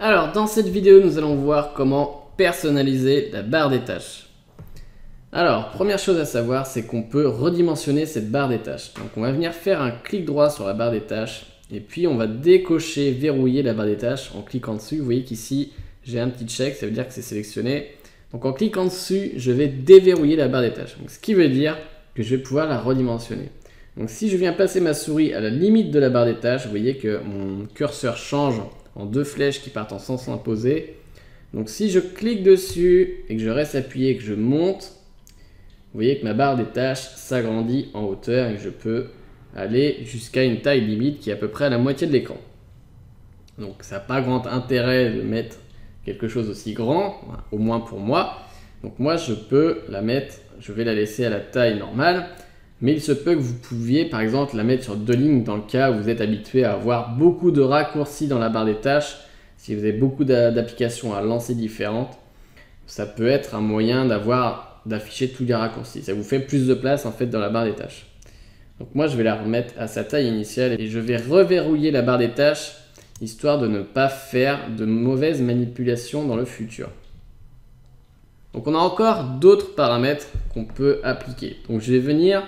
Alors, dans cette vidéo, nous allons voir comment personnaliser la barre des tâches. Alors, première chose à savoir, c'est qu'on peut redimensionner cette barre des tâches. Donc, on va venir faire un clic droit sur la barre des tâches et puis on va décocher, verrouiller la barre des tâches en cliquant dessus. Vous voyez qu'ici, j'ai un petit check, ça veut dire que c'est sélectionné. Donc, en cliquant dessus, je vais déverrouiller la barre des tâches. Donc, ce qui veut dire que je vais pouvoir la redimensionner. Donc, si je viens passer ma souris à la limite de la barre des tâches, vous voyez que mon curseur change en deux flèches qui partent en sens opposé. Donc si je clique dessus et que je reste appuyé et que je monte, vous voyez que ma barre des tâches s'agrandit en hauteur et que je peux aller jusqu'à une taille limite qui est à peu près à la moitié de l'écran. Donc ça n'a pas grand intérêt de mettre quelque chose aussi grand, au moins pour moi. Donc moi je peux la mettre, je vais la laisser à la taille normale. Mais il se peut que vous pouviez par exemple la mettre sur deux lignes dans le cas où vous êtes habitué à avoir beaucoup de raccourcis dans la barre des tâches. Si vous avez beaucoup d'applications à lancer différentes, ça peut être un moyen d'afficher tous les raccourcis. Ça vous fait plus de place en fait dans la barre des tâches. Donc moi je vais la remettre à sa taille initiale et je vais reverrouiller la barre des tâches histoire de ne pas faire de mauvaises manipulations dans le futur. Donc on a encore d'autres paramètres qu'on peut appliquer. Donc je vais venir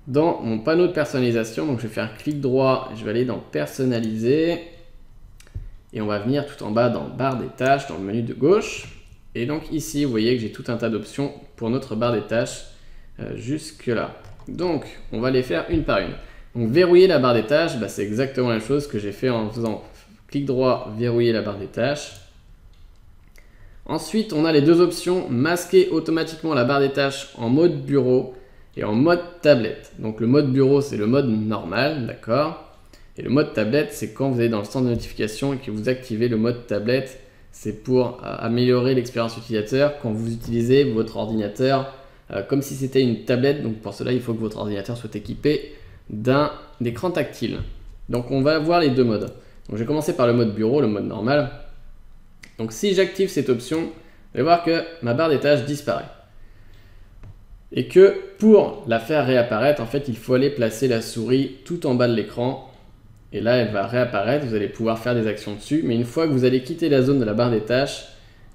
dans mon panneau de personnalisation, donc je vais faire clic droit, je vais aller dans personnaliser et on va venir tout en bas dans barre des tâches, dans le menu de gauche. Et donc ici, vous voyez que j'ai tout un tas d'options pour notre barre des tâches jusque là. Donc on va les faire une par une. Donc verrouiller la barre des tâches, c'est exactement la chose que j'ai fait en faisant clic droit, verrouiller la barre des tâches. Ensuite, on a les deux options, masquer automatiquement la barre des tâches en mode bureau et en mode tablette. Donc le mode bureau, c'est le mode normal, d'accord. Et le mode tablette, c'est quand vous allez dans le centre de notification et que vous activez le mode tablette. C'est pour améliorer l'expérience utilisateur quand vous utilisez votre ordinateur comme si c'était une tablette. Donc pour cela, il faut que votre ordinateur soit équipé d'un écran tactile. Donc on va voir les deux modes. Donc je vais commencer par le mode bureau, le mode normal. Donc si j'active cette option, vous allez voir que ma barre des tâches disparaît. Et que pour la faire réapparaître, en fait, il faut aller placer la souris tout en bas de l'écran. Et là, elle va réapparaître, vous allez pouvoir faire des actions dessus. Mais une fois que vous allez quitter la zone de la barre des tâches,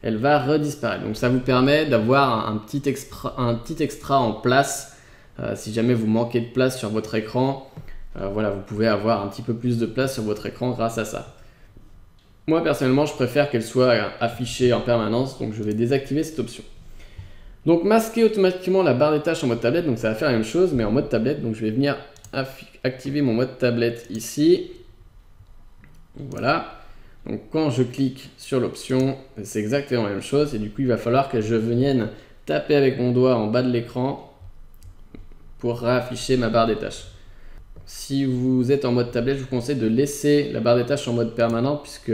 elle va redisparaître. Donc ça vous permet d'avoir un petit extra en place. Si jamais vous manquez de place sur votre écran, voilà, vous pouvez avoir un petit peu plus de place sur votre écran grâce à ça. Moi, personnellement, je préfère qu'elle soit affichée en permanence, donc je vais désactiver cette option. Donc, masquer automatiquement la barre des tâches en mode tablette, donc ça va faire la même chose, mais en mode tablette. Donc, je vais venir activer mon mode tablette ici. Voilà. Donc, quand je clique sur l'option, c'est exactement la même chose. Et du coup, il va falloir que je vienne taper avec mon doigt en bas de l'écran pour réafficher ma barre des tâches. Si vous êtes en mode tablette, je vous conseille de laisser la barre des tâches en mode permanent puisque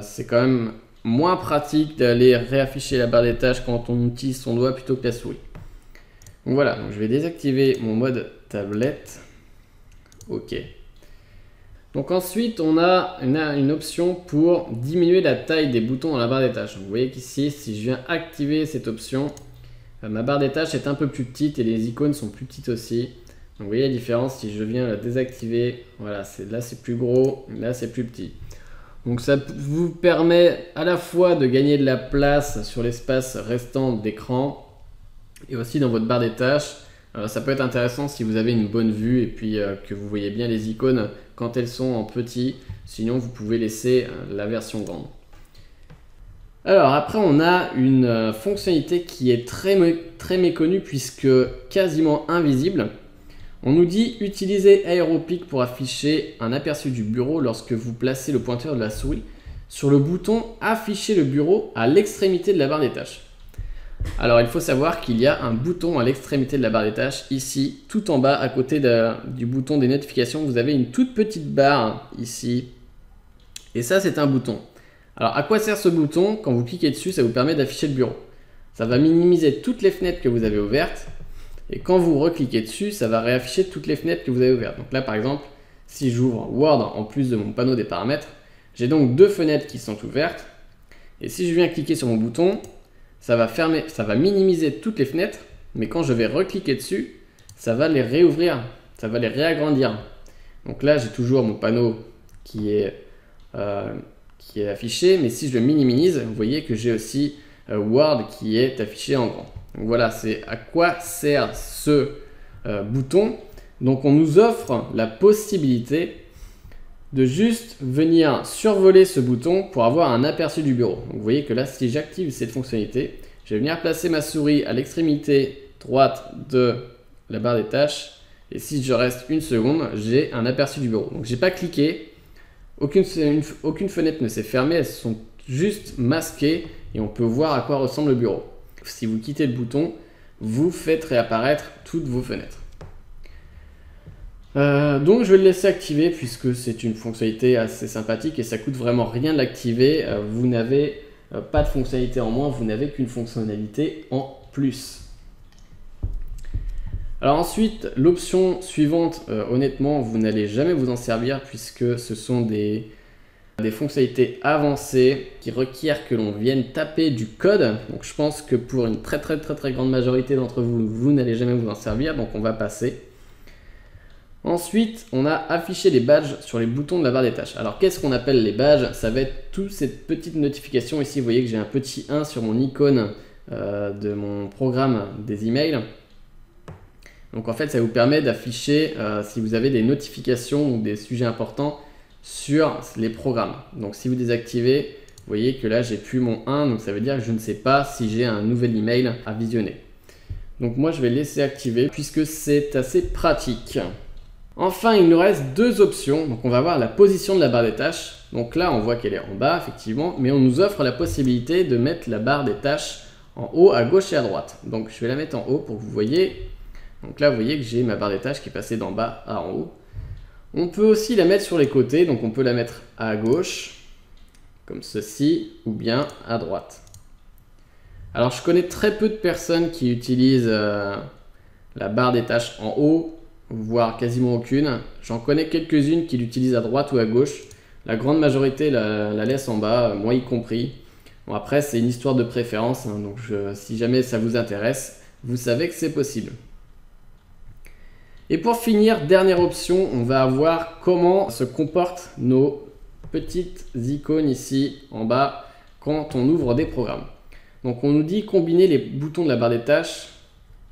c'est quand même moins pratique d'aller réafficher la barre des tâches quand on utilise son doigt plutôt que la souris. Donc voilà, donc je vais désactiver mon mode tablette. OK. Donc ensuite, on a une option pour diminuer la taille des boutons dans la barre des tâches. Donc vous voyez qu'ici, si je viens activer cette option, ma barre des tâches est un peu plus petite et les icônes sont plus petites aussi. Donc vous voyez la différence si je viens la désactiver, voilà, là c'est plus gros, là c'est plus petit. Donc ça vous permet à la fois de gagner de la place sur l'espace restant d'écran et aussi dans votre barre des tâches. Ça peut être intéressant si vous avez une bonne vue et puis que vous voyez bien les icônes quand elles sont en petit. Sinon vous pouvez laisser la version grande. Alors après on a une fonctionnalité qui est très méconnue puisque quasiment invisible. On nous dit utiliser Aeropic pour afficher un aperçu du bureau lorsque vous placez le pointeur de la souris sur le bouton afficher le bureau à l'extrémité de la barre des tâches. Alors il faut savoir qu'il y a un bouton à l'extrémité de la barre des tâches ici tout en bas à côté du bouton des notifications. Vous avez une toute petite barre ici et ça c'est un bouton. Alors à quoi sert ce bouton? Quand vous cliquez dessus, ça vous permet d'afficher le bureau. Ça va minimiser toutes les fenêtres que vous avez ouvertes. Et quand vous recliquez dessus, ça va réafficher toutes les fenêtres que vous avez ouvertes. Donc là, par exemple, si j'ouvre Word en plus de mon panneau des paramètres, j'ai donc deux fenêtres qui sont ouvertes. Et si je viens cliquer sur mon bouton, ça va minimiser toutes les fenêtres. Mais quand je vais recliquer dessus, ça va les réouvrir, ça va les réagrandir. Donc là, j'ai toujours mon panneau qui est qui est affiché, mais si je le minimise, vous voyez que j'ai aussi Word qui est affiché en grand. Donc voilà, c'est à quoi sert ce bouton. Donc on nous offre la possibilité de juste venir survoler ce bouton pour avoir un aperçu du bureau. Donc vous voyez que là, si j'active cette fonctionnalité, je vais venir placer ma souris à l'extrémité droite de la barre des tâches. Et si je reste une seconde, j'ai un aperçu du bureau. Donc j'ai pas cliqué, aucune fenêtre ne s'est fermée, elles sont juste masquées et on peut voir à quoi ressemble le bureau. Si vous quittez le bouton, vous faites réapparaître toutes vos fenêtres. Donc je vais le laisser activer puisque c'est une fonctionnalité assez sympathique et ça coûte vraiment rien de l'activer. Vous n'avez pas de fonctionnalité en moins, vous n'avez qu'une fonctionnalité en plus. Alors ensuite, l'option suivante, honnêtement, vous n'allez jamais vous en servir puisque ce sont des fonctionnalités avancées qui requièrent que l'on vienne taper du code. Donc je pense que pour une très grande majorité d'entre vous, vous n'allez jamais vous en servir, donc on va passer. Ensuite, on a affiché les badges sur les boutons de la barre des tâches. Alors, qu'est-ce qu'on appelle les badges? Ça va être toutes ces petites notifications. Ici, vous voyez que j'ai un petit 1 sur mon icône de mon programme des emails. Donc, en fait, ça vous permet d'afficher si vous avez des notifications ou des sujets importants sur les programmes. Donc, si vous désactivez, vous voyez que là, j'ai plus mon 1. Donc, ça veut dire que je ne sais pas si j'ai un nouvel email à visionner. Donc, moi, je vais laisser activer puisque c'est assez pratique. Enfin, il nous reste deux options. Donc, on va voir la position de la barre des tâches. Donc là, on voit qu'elle est en bas, effectivement, mais on nous offre la possibilité de mettre la barre des tâches en haut, à gauche et à droite. Donc, je vais la mettre en haut pour que vous voyez. Donc là, vous voyez que j'ai ma barre des tâches qui est passée d'en bas à en haut. On peut aussi la mettre sur les côtés. Donc, on peut la mettre à gauche, comme ceci, ou bien à droite. Alors, je connais très peu de personnes qui utilisent la barre des tâches en haut, voire quasiment aucune. J'en connais quelques-unes qui l'utilisent à droite ou à gauche. La grande majorité la laisse en bas, moi y compris. Bon, après, c'est une histoire de préférence, hein, donc si jamais ça vous intéresse, vous savez que c'est possible. Et pour finir, dernière option, on va voir comment se comportent nos petites icônes ici en bas quand on ouvre des programmes. Donc on nous dit combiner les boutons de la barre des tâches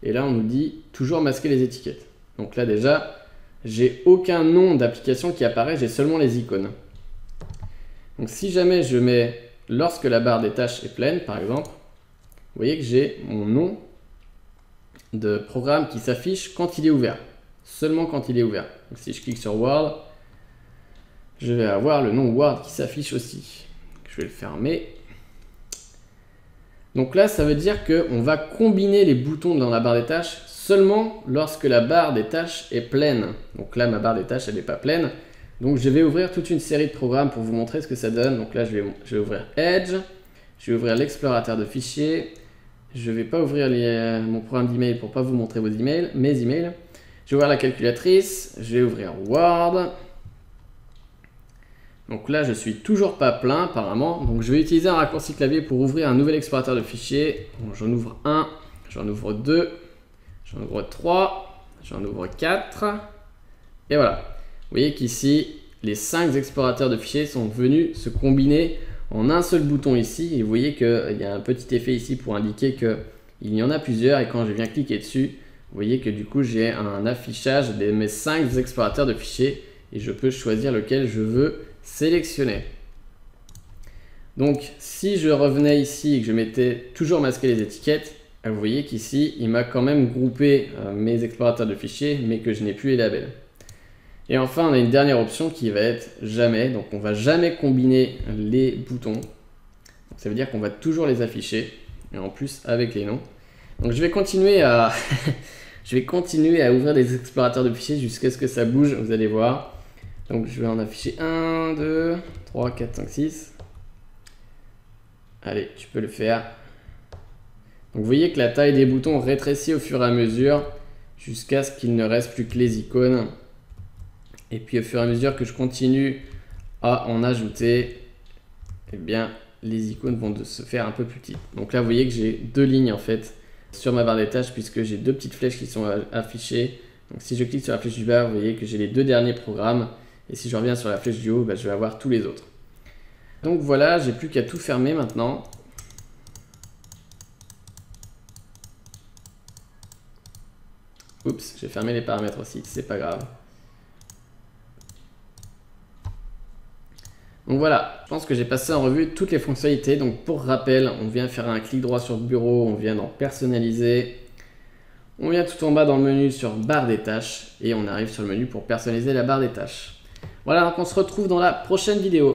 et là on nous dit toujours masquer les étiquettes. Donc là déjà, j'ai aucun nom d'application qui apparaît, j'ai seulement les icônes. Donc si jamais je mets lorsque la barre des tâches est pleine, par exemple, vous voyez que j'ai mon nom de programme qui s'affiche quand il est ouvert. Seulement quand il est ouvert. Donc si je clique sur Word, je vais avoir le nom Word qui s'affiche aussi. Je vais le fermer. Donc là, ça veut dire qu'on va combiner les boutons dans la barre des tâches seulement lorsque la barre des tâches est pleine. Donc là, ma barre des tâches, elle n'est pas pleine. Donc je vais ouvrir toute une série de programmes pour vous montrer ce que ça donne. Donc là, je vais ouvrir Edge, je vais ouvrir l'explorateur de fichiers. Je ne vais pas ouvrir mon programme d'email pour ne pas vous montrer mes emails. Je vais ouvrir la calculatrice, je vais ouvrir Word. Donc là, je suis toujours pas plein apparemment. Donc je vais utiliser un raccourci clavier pour ouvrir un nouvel explorateur de fichiers. Bon, j'en ouvre un, j'en ouvre deux, j'en ouvre trois, j'en ouvre quatre. Et voilà. Vous voyez qu'ici, les 5 explorateurs de fichiers sont venus se combiner en un seul bouton ici. Et vous voyez qu'il y a un petit effet ici pour indiquer qu'il y en a plusieurs. Et quand je viens cliquer dessus, vous voyez que du coup, j'ai un affichage de mes 5 explorateurs de fichiers. Et je peux choisir lequel je veux sélectionner. Donc, si je revenais ici et que je mettais toujours masquer les étiquettes, vous voyez qu'ici, il m'a quand même groupé mes explorateurs de fichiers, mais que je n'ai plus les labels. Et enfin, on a une dernière option qui va être jamais. Donc, on ne va jamais combiner les boutons. Donc, ça veut dire qu'on va toujours les afficher, et en plus avec les noms. Donc, je vais continuer à, ouvrir des explorateurs de fichiers jusqu'à ce que ça bouge, vous allez voir. Donc, je vais en afficher 1, 2, 3, 4, 5, 6. Allez, tu peux le faire. Donc, vous voyez que la taille des boutons rétrécit au fur et à mesure jusqu'à ce qu'il ne reste plus que les icônes. Et puis, au fur et à mesure que je continue à en ajouter, eh bien, les icônes vont se faire un peu plus petites. Donc là, vous voyez que j'ai 2 lignes en fait sur ma barre des tâches puisque j'ai 2 petites flèches qui sont affichées. Donc, si je clique sur la flèche du bas, vous voyez que j'ai les 2 derniers programmes. Et si je reviens sur la flèche du haut, je vais avoir tous les autres. Donc voilà, j'ai plus qu'à tout fermer maintenant. Oups, j'ai fermé les paramètres aussi, c'est pas grave. Donc voilà, je pense que j'ai passé en revue toutes les fonctionnalités. Donc pour rappel, on vient faire un clic droit sur le bureau, on vient dans personnaliser. On vient tout en bas dans le menu sur barre des tâches et on arrive sur le menu pour personnaliser la barre des tâches. Voilà, donc on se retrouve dans la prochaine vidéo.